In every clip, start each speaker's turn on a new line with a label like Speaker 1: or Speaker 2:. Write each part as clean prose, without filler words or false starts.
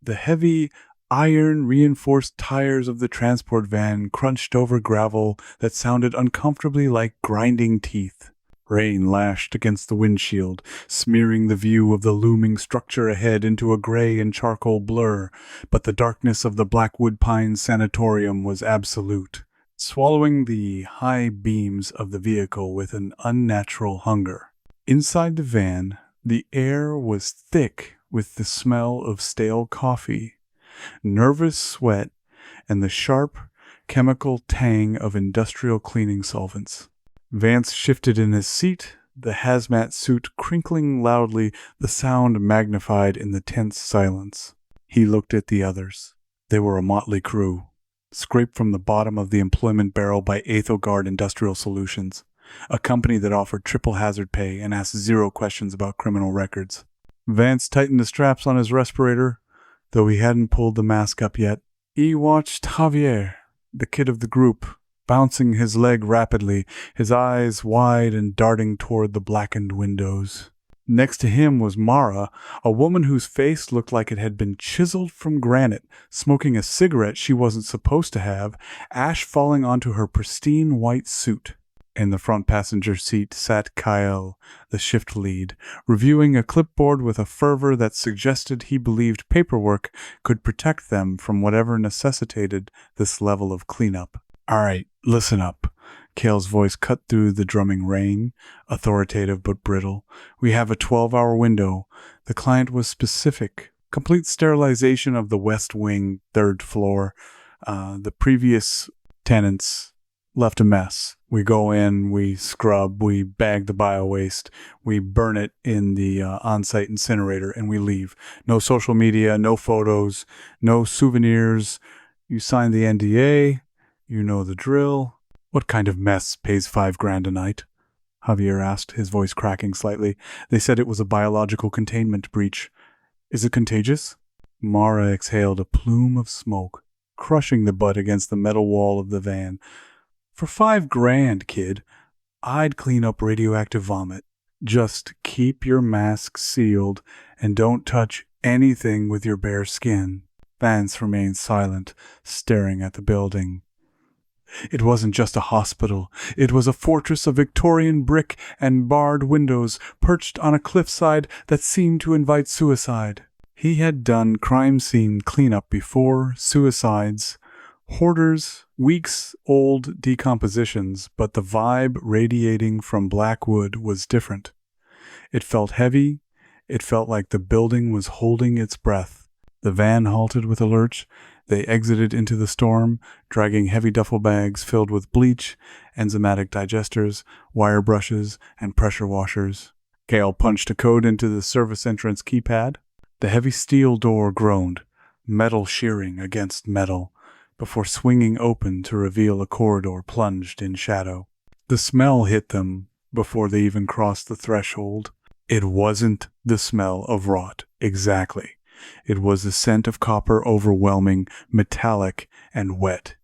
Speaker 1: The heavy, iron-reinforced tires of the transport van crunched over gravel that sounded uncomfortably like grinding teeth. Rain lashed against the windshield, smearing the view of the looming structure ahead into a gray and charcoal blur, but the darkness of the Blackwood Pines Sanatorium was absolute, swallowing the high beams of the vehicle with an unnatural hunger. Inside the van, the air was thick with the smell of stale coffee, nervous sweat, and the sharp, chemical tang of industrial cleaning solvents. Vance shifted in his seat, the hazmat suit crinkling loudly, the sound magnified in the tense silence. He looked at the others. They were a motley crew, scraped from the bottom of the employment barrel by Aethelgard Industrial Solutions, a company that offered triple hazard pay and asked zero questions about criminal records. Vance tightened the straps on his respirator, though he hadn't pulled the mask up yet. He watched Javier, the kid of the group, bouncing his leg rapidly, his eyes wide and darting toward the blackened windows. Next to him was Mara, a woman whose face looked like it had been chiseled from granite, smoking a cigarette she wasn't supposed to have, ash falling onto her pristine white suit. In the front passenger seat sat Kyle, the shift lead, reviewing a clipboard with a fervor that suggested he believed paperwork could protect them from whatever necessitated this level of cleanup. "All right, listen up." Kale's voice cut through the drumming rain, authoritative but brittle. "We have a 12-hour window. The client was specific. Complete sterilization of the west wing, 3rd floor. The previous tenants left a mess. We go in, we scrub, we bag the bio-waste, we burn it in the on-site incinerator, and we leave. No social media, no photos, no souvenirs. You sign the NDA. You know the drill." "What kind of mess pays $5,000 a night?" Javier asked, his voice cracking slightly. "They said it was a biological containment breach. Is it contagious?" Mara exhaled a plume of smoke, crushing the butt against the metal wall of the van. "For $5,000, kid, I'd clean up radioactive vomit. Just keep your mask sealed and don't touch anything with your bare skin." Vance remained silent, staring at the building. It wasn't just a hospital. It was a fortress of Victorian brick and barred windows perched on a cliffside that seemed to invite suicide. He had done crime scene cleanup before, suicides, hoarders, weeks-old decompositions, but the vibe radiating from Blackwood was different. It felt heavy. It felt like the building was holding its breath. The van halted with a lurch. They exited into the storm, dragging heavy duffel bags filled with bleach, enzymatic digesters, wire brushes, and pressure washers. Kale punched a code into the service entrance keypad. The heavy steel door groaned, metal shearing against metal, before swinging open to reveal a corridor plunged in shadow. The smell hit them before they even crossed the threshold. It wasn't the smell of rot, exactly. It was the scent of copper, overwhelming, metallic, and wet.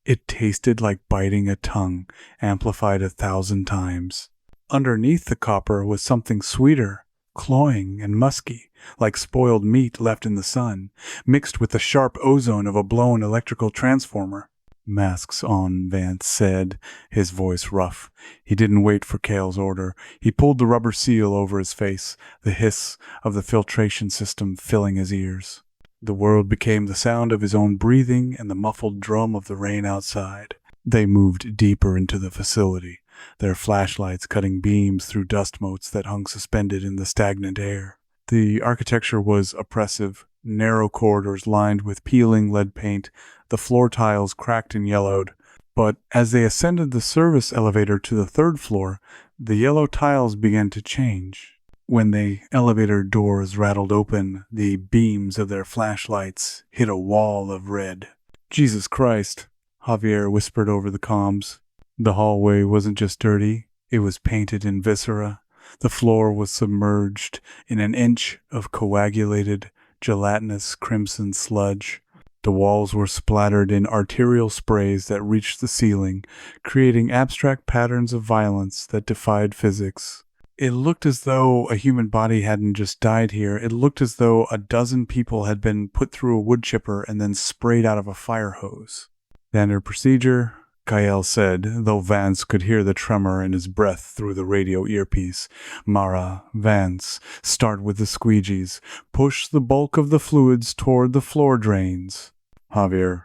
Speaker 1: It tasted like biting a tongue, amplified 1,000 times. Underneath the copper was something sweeter, cloying and musky, like spoiled meat left in the sun, mixed with the sharp ozone of a blown electrical transformer. "Masks on," Vance said, his voice rough. He didn't wait for Kale's order. He pulled the rubber seal over his face, the hiss of the filtration system filling his ears. The world became the sound of his own breathing and the muffled drum of the rain outside. They moved deeper into the facility, their flashlights cutting beams through dust motes that hung suspended in the stagnant air. The architecture was oppressive, narrow corridors lined with peeling lead paint, the floor tiles cracked and yellowed. But as they ascended the service elevator to the 3rd floor, the yellow tiles began to change. When the elevator doors rattled open, the beams of their flashlights hit a wall of red. "Jesus Christ," Javier whispered over the comms. The hallway wasn't just dirty, it was painted in viscera. The floor was submerged in an inch of coagulated, gelatinous crimson sludge. The walls were splattered in arterial sprays that reached the ceiling, creating abstract patterns of violence that defied physics. It looked as though a human body hadn't just died here. It looked as though a dozen people had been put through a wood chipper and then sprayed out of a fire hose. Standard procedure, Kael said, though Vance could hear the tremor in his breath through the radio earpiece. Mara, Vance, start with the squeegees. Push the bulk of the fluids toward the floor drains. Javier,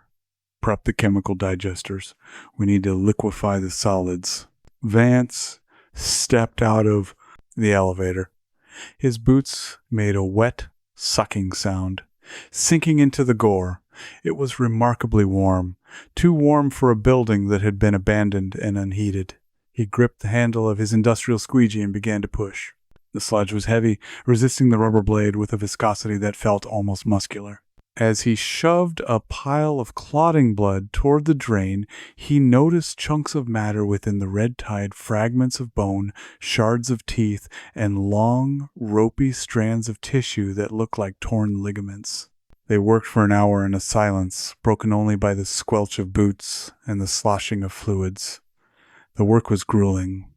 Speaker 1: prep the chemical digesters. We need to liquefy the solids. Vance stepped out of the elevator. His boots made a wet, sucking sound, sinking into the gore. It was remarkably warm, too warm for a building that had been abandoned and unheated. He gripped the handle of his industrial squeegee and began to push. The sludge was heavy, resisting the rubber blade with a viscosity that felt almost muscular. As he shoved a pile of clotting blood toward the drain, he noticed chunks of matter within the red-tide, fragments of bone, shards of teeth, and long, ropey strands of tissue that looked like torn ligaments. They worked for an hour in a silence, broken only by the squelch of boots and the sloshing of fluids. The work was grueling.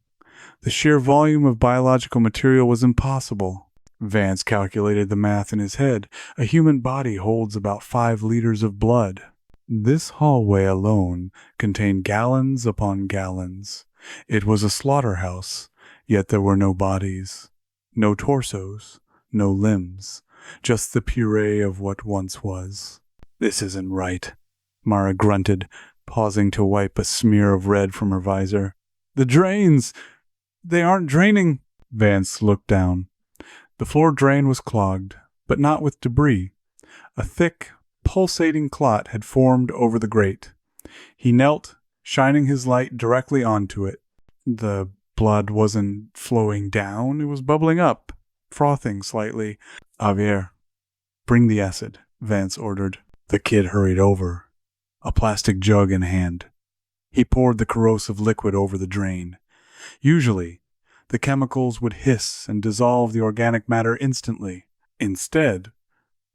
Speaker 1: The sheer volume of biological material was impossible. Vance calculated the math in his head. A human body holds about 5 liters of blood. This hallway alone contained gallons upon gallons. It was a slaughterhouse, yet there were no bodies, no torsos, no limbs, just the puree of what once was. This isn't right, Mara grunted, pausing to wipe a smear of red from her visor. The drains! They aren't draining! Vance looked down. The floor drain was clogged, but not with debris. A thick, pulsating clot had formed over the grate. He knelt, shining his light directly onto it. The blood wasn't flowing down, it was bubbling up, frothing slightly. Javier, bring the acid, Vance ordered. The kid hurried over, a plastic jug in hand. He poured the corrosive liquid over the drain. Usually, the chemicals would hiss and dissolve the organic matter instantly. Instead,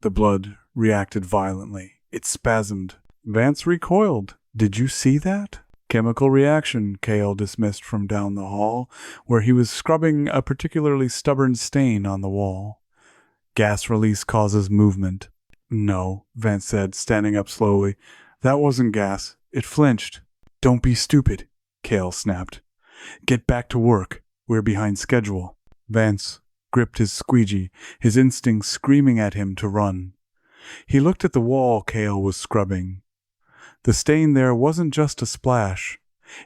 Speaker 1: the blood reacted violently. It spasmed. Vance recoiled. Did you see that? Chemical reaction, Kael dismissed from down the hall, where he was scrubbing a particularly stubborn stain on the wall. Gas release causes movement. No, Vance said, standing up slowly. That wasn't gas. It flinched. Don't be stupid, Kael snapped. Get back to work. We're behind schedule. Vance gripped his squeegee, his instincts screaming at him to run. He looked at the wall Kael was scrubbing. The stain there wasn't just a splash.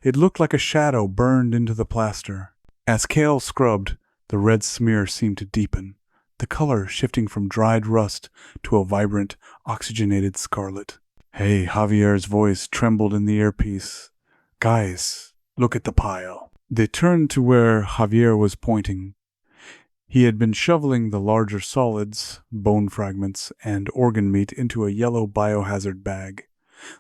Speaker 1: It looked like a shadow burned into the plaster. As Kael scrubbed, the red smear seemed to deepen, the color shifting from dried rust to a vibrant, oxygenated scarlet. Hey, Javier's voice trembled in the earpiece. Guys, look at the pile. They turned to where Javier was pointing. He had been shoveling the larger solids, bone fragments, and organ meat into a yellow biohazard bag.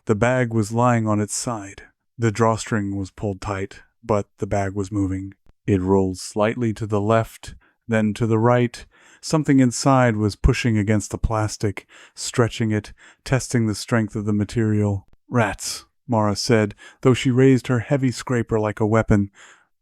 Speaker 1: The bag was lying on its side. The drawstring was pulled tight, but the bag was moving. It rolled slightly to the left, then to the right. Something inside was pushing against the plastic, stretching it, testing the strength of the material. Rats, Mara said, though she raised her heavy scraper like a weapon.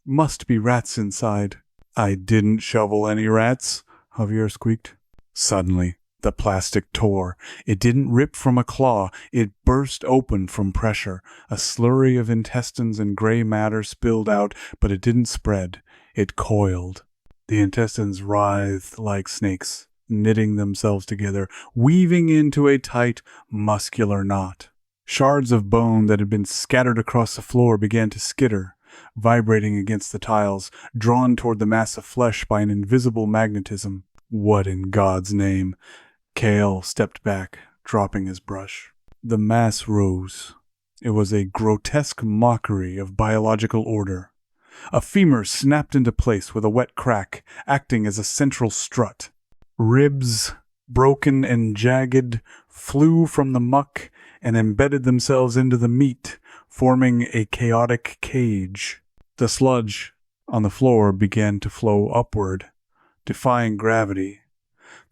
Speaker 1: Must be rats inside. I didn't shovel any rats, Javier squeaked. Suddenly, the plastic tore. It didn't rip from a claw. It burst open from pressure. A slurry of intestines and gray matter spilled out, but it didn't spread. It coiled. The intestines writhed like snakes, knitting themselves together, weaving into a tight, muscular knot. Shards of bone that had been scattered across the floor began to skitter, vibrating against the tiles, drawn toward the mass of flesh by an invisible magnetism. What in God's name? Kael stepped back, dropping his brush. The mass rose. It was a grotesque mockery of biological order. A femur snapped into place with a wet crack, acting as a central strut. Ribs, broken and jagged, flew from the muck and embedded themselves into the meat, forming a chaotic cage. The sludge on the floor began to flow upward, defying gravity,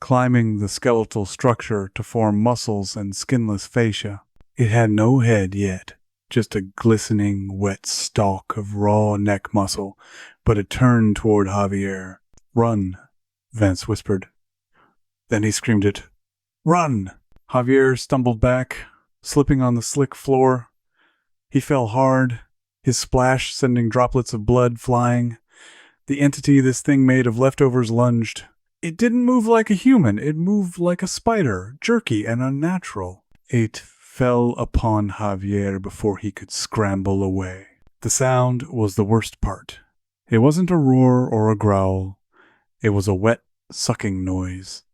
Speaker 1: climbing the skeletal structure to form muscles and skinless fascia. It had no head yet, just a glistening, wet stalk of raw neck muscle, but it turned toward Javier. "Run," Vance whispered. Then he screamed it. "Run!" Javier stumbled back, slipping on the slick floor. He fell hard, his splash sending droplets of blood flying. The entity this thing made of leftovers lunged. It didn't move like a human, it moved like a spider, jerky and unnatural. It fell upon Javier before he could scramble away. The sound was the worst part. It wasn't a roar or a growl. It was a wet, sucking noise,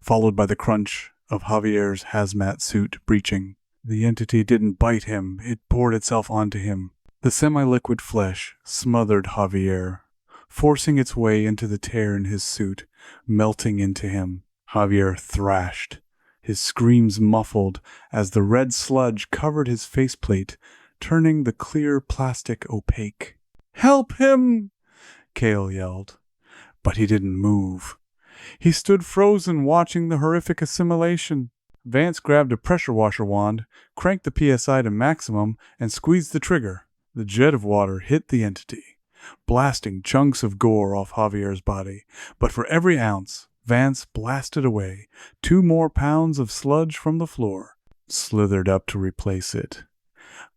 Speaker 1: followed by the crunch of Javier's hazmat suit breaching. The entity didn't bite him, it poured itself onto him. The semi-liquid flesh smothered Javier, forcing its way into the tear in his suit, melting into him. Javier thrashed, his screams muffled as the red sludge covered his faceplate, turning the clear plastic opaque. "Help him!" Cale yelled. But he didn't move. He stood frozen, watching the horrific assimilation. Vance grabbed a pressure washer wand, cranked the PSI to maximum, and squeezed the trigger. The jet of water hit the entity, blasting chunks of gore off Javier's body. But for every ounce, Vance blasted away 2 more pounds of sludge from the floor, slithered up to replace it.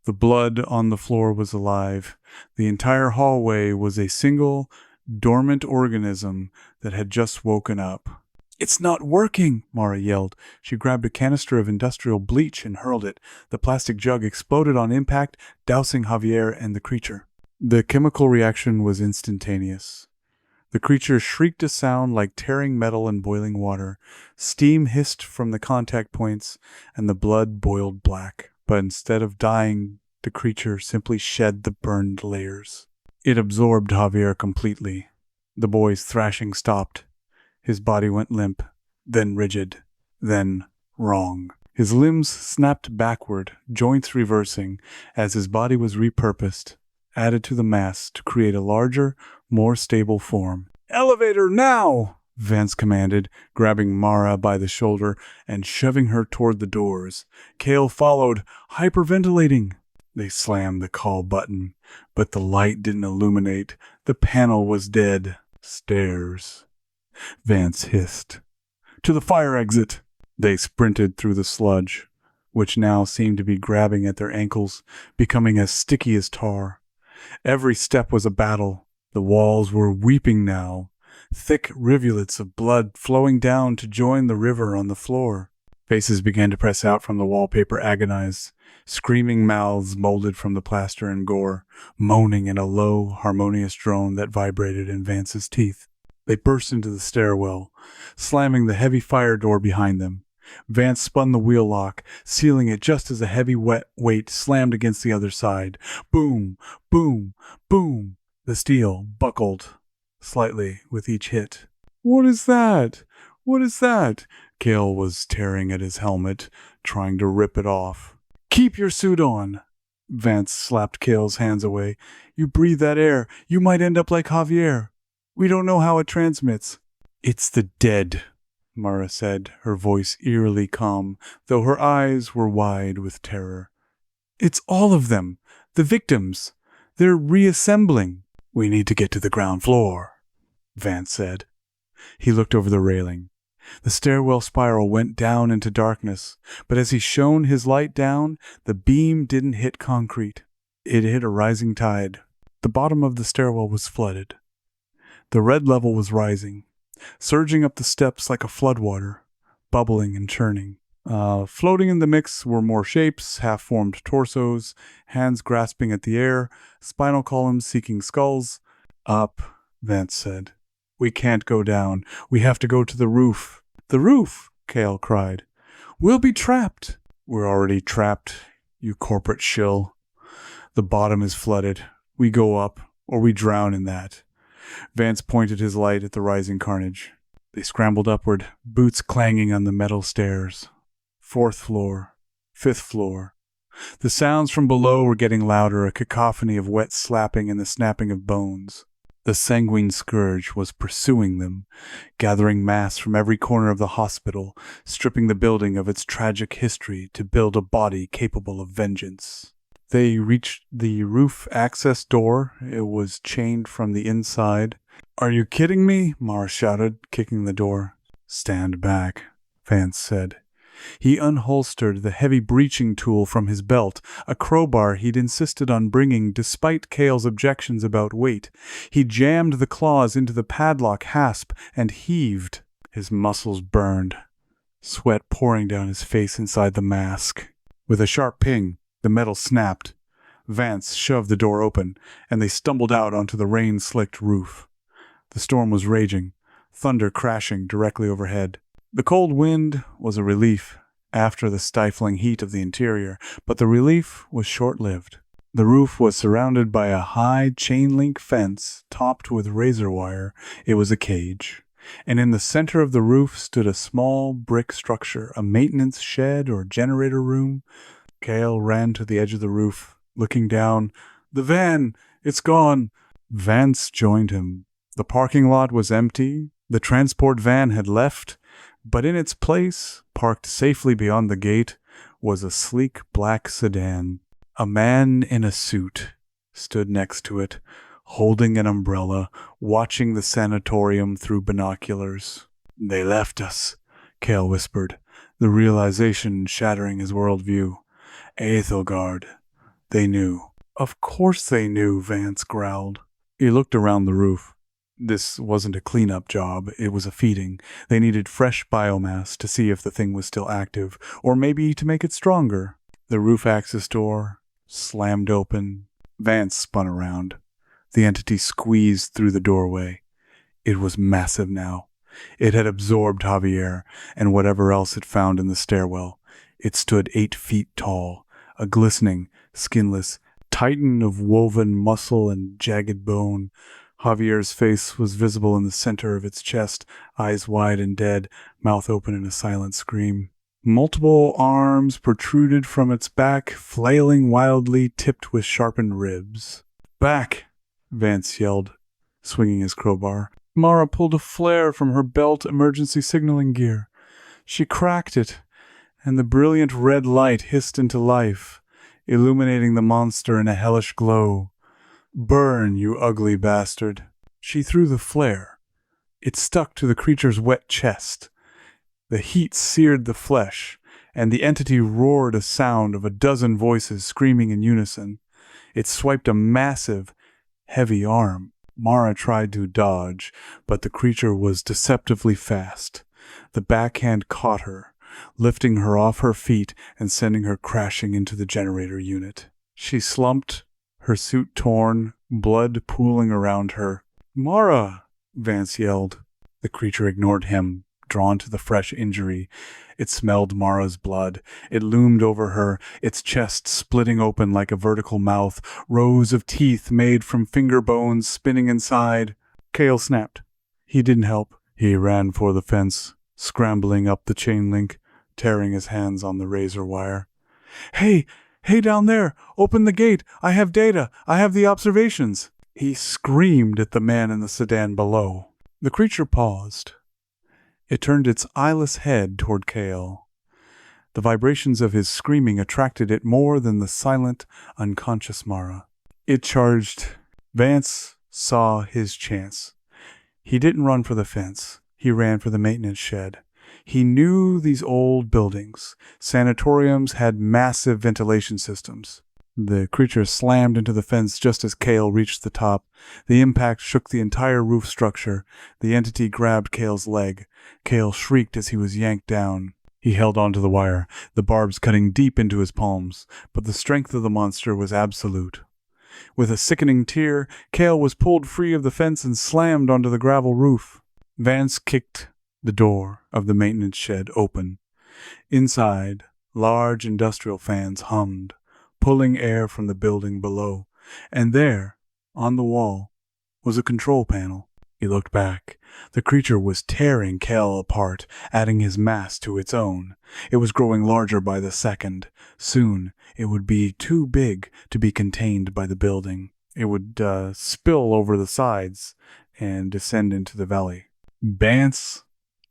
Speaker 1: The blood on the floor was alive. The entire hallway was a single, dormant organism that had just woken up. "It's not working," Mara yelled. She grabbed a canister of industrial bleach and hurled it. The plastic jug exploded on impact, dousing Javier and the creature. The chemical reaction was instantaneous. The creature shrieked a sound like tearing metal and boiling water. Steam hissed from the contact points, and the blood boiled black. But instead of dying, the creature simply shed the burned layers. It absorbed Javier completely. The boy's thrashing stopped. His body went limp, then rigid, then wrong. His limbs snapped backward, joints reversing, as his body was repurposed, added to the mass to create a larger, more stable form. "Elevator, now!" Vance commanded, grabbing Mara by the shoulder and shoving her toward the doors. Cale followed, hyperventilating. They slammed the call button, but the light didn't illuminate. The panel was dead. "Stairs," Vance hissed. "To the fire exit." They sprinted through the sludge, which now seemed to be grabbing at their ankles, becoming as sticky as tar. Every step was a battle. The walls were weeping now, thick rivulets of blood flowing down to join the river on the floor. Faces began to press out from the wallpaper, agonized. Screaming mouths molded from the plaster and gore, moaning in a low, harmonious drone that vibrated in Vance's teeth. They burst into the stairwell, slamming the heavy fire door behind them. Vance spun the wheel lock, sealing it just as a heavy wet weight slammed against the other side. Boom, boom, boom. The steel buckled slightly with each hit. "What is that? What is that?" Cale was tearing at his helmet, trying to rip it off. "Keep your suit on." Vance slapped Cale's hands away. "You breathe that air, you might end up like Javier. We don't know how it transmits." "It's the dead," Mara said, her voice eerily calm, though her eyes were wide with terror. "It's all of them. The victims. They're reassembling." "We need to get to the ground floor," Vance said. He looked over the railing. The stairwell spiral went down into darkness, but as he shone his light down, the beam didn't hit concrete. It hit a rising tide. The bottom of the stairwell was flooded. The red level was rising, surging up the steps like a floodwater, bubbling and churning. Floating in the mix were more shapes, half-formed torsos, hands grasping at the air, spinal columns seeking skulls. "Up," Vance said. "We can't go down. We have to go to the roof." "The roof!" Cale cried. "We'll be trapped." "We're already trapped, you corporate shill. The bottom is flooded. We go up, or we drown in that." Vance pointed his light at the rising carnage. They scrambled upward, boots clanging on the metal stairs. 4th floor, 5th floor. The sounds from below were getting louder, a cacophony of wet slapping and the snapping of bones. The sanguine scourge was pursuing them, gathering mass from every corner of the hospital, stripping the building of its tragic history to build a body capable of vengeance. They reached the roof access door. It was chained from the inside. "Are you kidding me?" Mara shouted, kicking the door. "Stand back," Vance said. He unholstered the heavy breaching tool from his belt, a crowbar he'd insisted on bringing despite Cale's objections about weight. He jammed the claws into the padlock hasp and heaved. His muscles burned, sweat pouring down his face inside the mask. With a sharp ping, the metal snapped. Vance shoved the door open, and they stumbled out onto the rain-slicked roof. The storm was raging, thunder crashing directly overhead. The cold wind was a relief after the stifling heat of the interior, but the relief was short-lived. The roof was surrounded by a high chain-link fence topped with razor wire. It was a cage. And in the center of the roof stood a small brick structure, a maintenance shed or generator room. Cale ran to the edge of the roof, looking down. "The van! It's gone!" Vance joined him. The parking lot was empty. The transport van had left, but in its place, parked safely beyond the gate, was a sleek black sedan. A man in a suit stood next to it, holding an umbrella, watching the sanatorium through binoculars. "They left us," Cale whispered, the realization shattering his worldview. "Aethelgard. They knew." "Of course they knew," Vance growled. He looked around the roof. This wasn't a cleanup job, it was a feeding. They needed fresh biomass to see if the thing was still active, or maybe to make it stronger. The roof access door slammed open. Vance spun around. The entity squeezed through the doorway. It was massive now. It had absorbed Javier and whatever else it found in the stairwell. It stood 8 feet tall, a glistening, skinless titan of woven muscle and jagged bone. Javier's face was visible in the center of its chest, eyes wide and dead, mouth open in a silent scream. Multiple arms protruded from its back, flailing wildly, tipped with sharpened ribs. "Back!" Vance yelled, swinging his crowbar. Mara pulled a flare from her belt emergency signaling gear. She cracked it, and the brilliant red light hissed into life, illuminating the monster in a hellish glow. "Burn, you ugly bastard." She threw the flare. It stuck to the creature's wet chest. The heat seared the flesh, and the entity roared a sound of a dozen voices screaming in unison. It swiped a massive, heavy arm. Mara tried to dodge, but the creature was deceptively fast. The backhand caught her, lifting her off her feet and sending her crashing into the generator unit. She slumped, her suit torn, blood pooling around her. "Mara!" Vance yelled. The creature ignored him, drawn to the fresh injury. It smelled Mara's blood. It loomed over her, its chest splitting open like a vertical mouth, rows of teeth made from finger bones spinning inside. Cale snapped. He didn't help. He ran for the fence, scrambling up the chain link, tearing his hands on the razor wire. "Hey! Hey, down there! Open the gate! I have data! I have the observations!" He screamed at the man in the sedan below. The creature paused. It turned its eyeless head toward Cale. The vibrations of his screaming attracted it more than the silent, unconscious Mara. It charged. Vance saw his chance. He didn't run for the fence. He ran for the maintenance shed. He knew these old buildings. Sanatoriums had massive ventilation systems. The creature slammed into the fence just as Cale reached the top. The impact shook the entire roof structure. The entity grabbed Cale's leg. Cale shrieked as he was yanked down. He held onto the wire, the barbs cutting deep into his palms, but the strength of the monster was absolute. With a sickening tear, Cale was pulled free of the fence and slammed onto the gravel roof. Vance kicked the door of the maintenance shed open. Inside, large industrial fans hummed, pulling air from the building below, and there, on the wall, was a control panel. He looked back. The creature was tearing Cale apart, adding his mass to its own. It was growing larger by the second. Soon, it would be too big to be contained by the building. It would spill over the sides and descend into the valley. Vance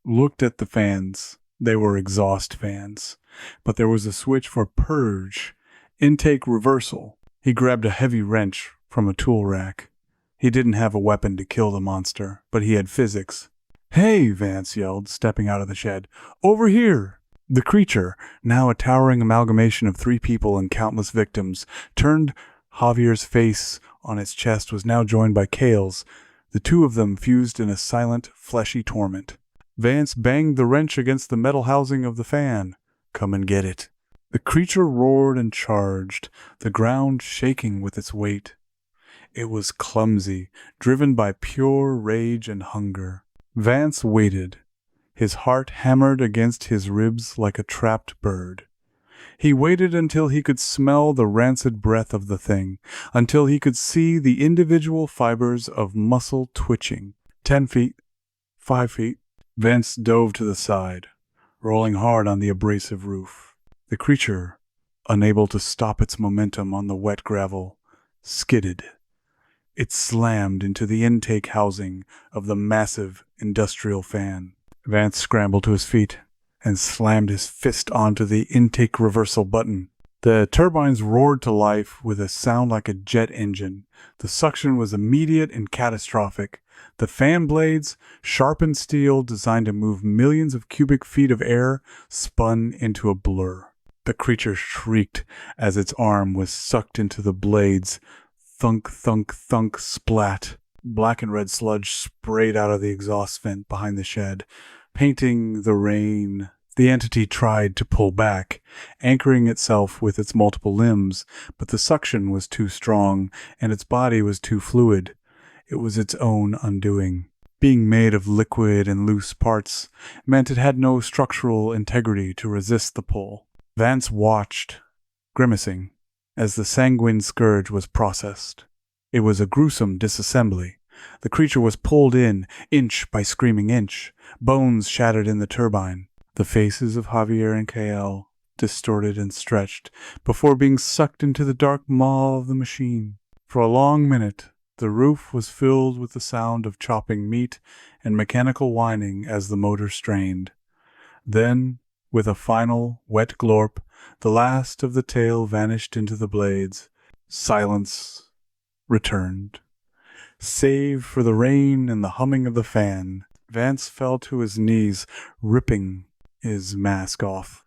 Speaker 1: looked at the fans. They were exhaust fans, but there was a switch for purge, Intake reversal. He grabbed a heavy wrench from a tool rack. He didn't have a weapon to kill the monster, but he had physics. "Hey!" Vance yelled, stepping out of the shed. "Over here!" The creature, now a towering amalgamation of 3 people and countless victims, turned. Javier's face on its chest was now joined by Cale's. The 2 of them fused in a silent, fleshy torment. Vance banged the wrench against the metal housing of the fan. "Come and get it." The creature roared and charged, the ground shaking with its weight. It was clumsy, driven by pure rage and hunger. Vance waited. His heart hammered against his ribs like a trapped bird. He waited until he could smell the rancid breath of the thing, until he could see the individual fibers of muscle twitching. 10 feet, 5 feet. Vance dove to the side, rolling hard on the abrasive roof. The creature, unable to stop its momentum on the wet gravel, skidded. It slammed into the intake housing of the massive industrial fan. Vance scrambled to his feet and slammed his fist onto the intake reversal button. The turbines roared to life with a sound like a jet engine. The suction was immediate and catastrophic. The fan blades, sharpened steel designed to move millions of cubic feet of air, spun into a blur. The creature shrieked as its arm was sucked into the blades. Thunk, thunk, thunk, splat. Black and red sludge sprayed out of the exhaust vent behind the shed, painting the rain. The entity tried to pull back, anchoring itself with its multiple limbs, but the suction was too strong, and its body was too fluid. It was its own undoing. Being made of liquid and loose parts meant it had no structural integrity to resist the pull. Vance watched, grimacing, as the sanguine scourge was processed. It was a gruesome disassembly. The creature was pulled in, inch by screaming inch. Bones shattered in the turbine. The faces of Javier and Cale distorted and stretched before being sucked into the dark maw of the machine. For a long minute, the roof was filled with the sound of chopping meat and mechanical whining as the motor strained. Then, with a final wet glorp, the last of the tail vanished into the blades. Silence returned. Save for the rain and the humming of the fan, Vance fell to his knees, ripping his mask off.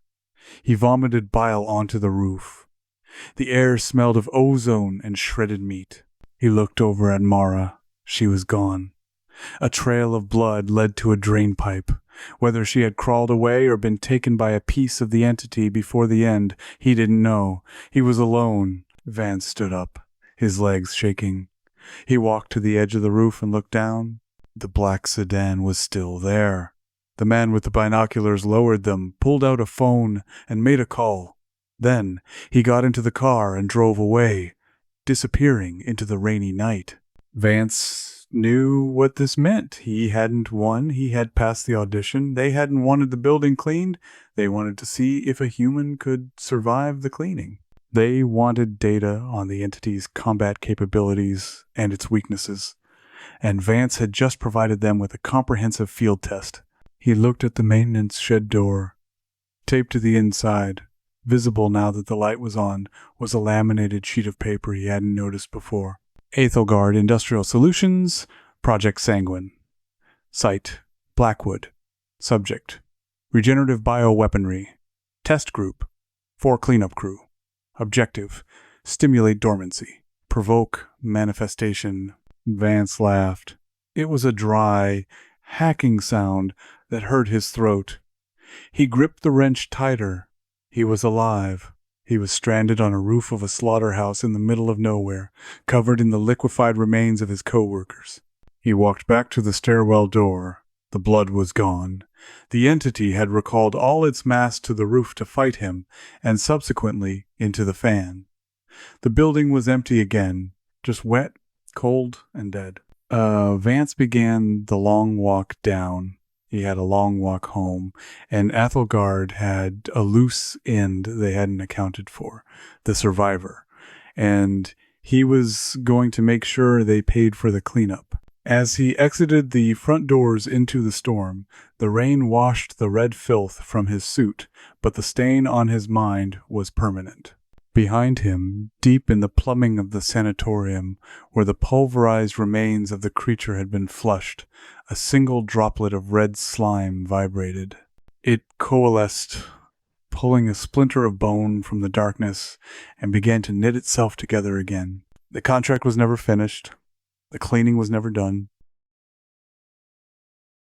Speaker 1: He vomited bile onto the roof. The air smelled of ozone and shredded meat. He looked over at Mara. She was gone. A trail of blood led to a drain pipe. Whether she had crawled away or been taken by a piece of the entity before the end, he didn't know. He was alone. Vance stood up, his legs shaking. He walked to the edge of the roof and looked down. The black sedan was still there. The man with the binoculars lowered them, pulled out a phone, and made a call. Then he got into the car and drove away, disappearing into the rainy night. Vance knew what this meant. He hadn't won. He had passed the audition. They hadn't wanted the building cleaned. They wanted to see if a human could survive the cleaning. They wanted data on the entity's combat capabilities and its weaknesses, and Vance had just provided them with a comprehensive field test. He looked at the maintenance shed door. Taped to the inside, visible now that the light was on, was a laminated sheet of paper he hadn't noticed before. Aethelgard Industrial Solutions, Project Sanguine. Site, Blackwood. Subject, Regenerative Bioweaponry. Test Group, 4 cleanup crew. Objective, Stimulate dormancy. Provoke manifestation. Vance laughed. It was a dry, hacking sound that hurt his throat. He gripped the wrench tighter. He was alive. He was stranded on a roof of a slaughterhouse in the middle of nowhere, covered in the liquefied remains of his co-workers. He walked back to the stairwell door. The blood was gone. The entity had recalled all its mass to the roof to fight him, and subsequently into the fan. The building was empty again, just wet, cold, and dead. Vance began the long walk down. He had a long walk home, and Aethelgard had a loose end they hadn't accounted for, the survivor, and he was going to make sure they paid for the cleanup. As he exited the front doors into the storm, the rain washed the red filth from his suit, but the stain on his mind was permanent. Behind him, deep in the plumbing of the sanatorium, where the pulverized remains of the creature had been flushed, a single droplet of red slime vibrated. It coalesced, pulling a splinter of bone from the darkness, and began to knit itself together again. The contract was never finished. The cleaning was never done.